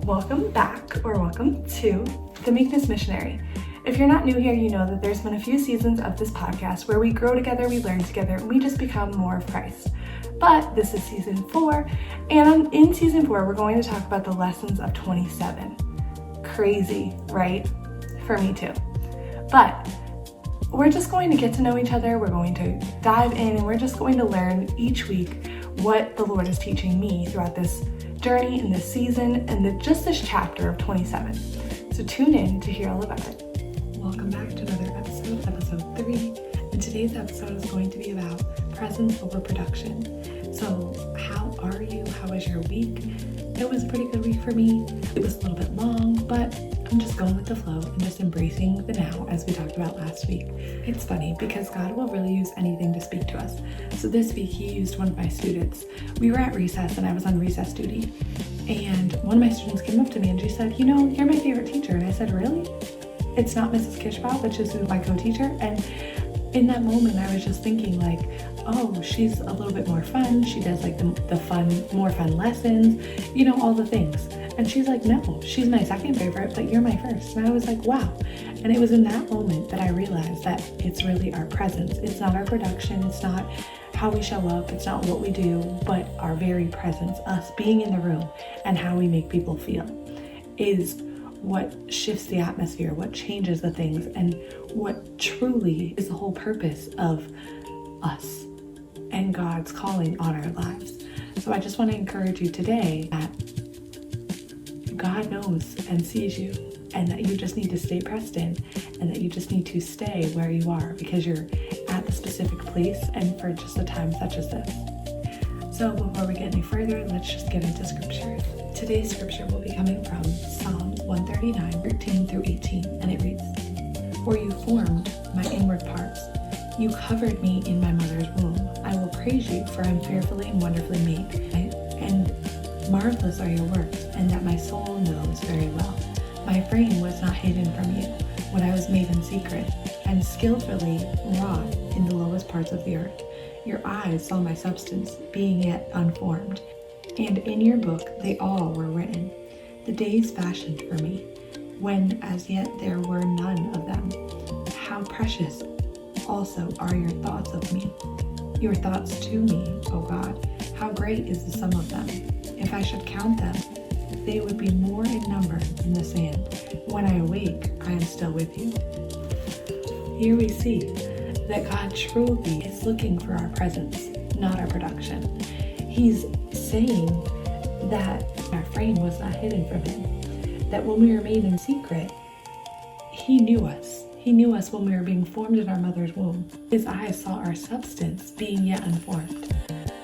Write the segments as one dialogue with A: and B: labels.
A: Welcome back, or welcome to the Meekness Missionary. If you're not new here, you know that there's been a few seasons of this podcast where we grow together, we learn together, and we just become more of Christ. But this is season 4, and in season 4, we're going to talk about the lessons of 27. Crazy, right? For me too. But we're just going to get to know each other, we're going to dive in, and we're just going to learn each week what the Lord is teaching me throughout this journey in this season and just this chapter of 27. So tune in to hear all about it. Welcome back to another episode 3. And today's episode is going to be about presence over production. So how are you? How was your week? It was a pretty good week for me. It was a little bit long, but I'm just going with the flow and just embracing the now, as we talked about last week. It's funny because God will really use anything to speak to us. So this week he used one of my students. We were at recess and I was on recess duty. And one of my students came up to me and she said, you're my favorite teacher. And I said, really? It's not Mrs. Kishbaugh, which is my co-teacher. And in that moment, I was just thinking oh, she's a little bit more fun. She does more fun lessons, all the things. And she's like, no, she's my second favorite, but you're my first. And I was like, wow. And it was in that moment that I realized that it's really our presence. It's not our production. It's not how we show up. It's not what we do, but our very presence, us being in the room and how we make people feel is what shifts the atmosphere, what changes the things, and what truly is the whole purpose of us and God's calling on our lives. So I just want to encourage you today that God knows and sees you, and that you just need to stay pressed in, and that you just need to stay where you are because you're at the specific place and for just a time such as this. So before we get any further, let's just get into scripture. Today's scripture will be coming from Psalms 139, 13 through 18, and it reads, For you formed my inward parts. You covered me in my mother's womb. I will praise you, for I am fearfully and wonderfully made. And marvelous are your works, and that my soul knows very well. My frame was not hidden from you when I was made in secret, and skillfully wrought in the lowest parts of the earth. Your eyes saw my substance, being yet unformed, and in your book they all were written, the days fashioned for me, when as yet there were none of them. How precious also are your thoughts of me, your thoughts to me, O God. How great is the sum of them. If I should count them, they would be more in number than the sand. When I awake, I am still with you. Here we see that God truly is looking for our presence, not our production. He's saying that our frame was not hidden from him, that when we were made in secret, he knew us. He knew us when we were being formed in our mother's womb. His eyes saw our substance being yet unformed.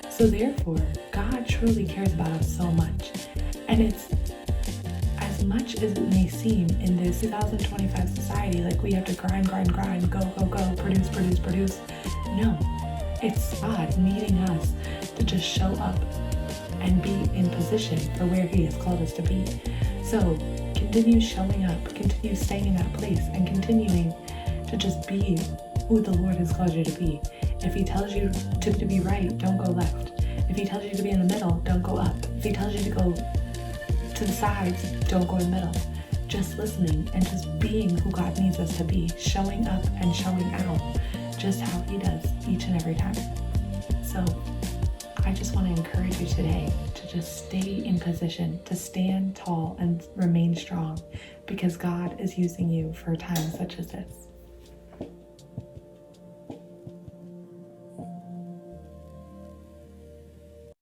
A: So therefore, God truly cares about us so much. And it's as much as it may seem in this 2025 society, like we have to grind, go, produce. No, it's God needing us to just show up and be in position for where he has called us to be. So continue showing up, continue staying in that place, and continuing to just be who the Lord has called you to be. If he tells you to be right, don't go left. If he tells you to be in the middle, don't go up. If he tells you to go to the sides, don't go in the middle. Just listening and just being who God needs us to be, showing up and showing out just how he does each and every time. So I just want to encourage you today to just stay in position, to stand tall and remain strong, because God is using you for a time such as this.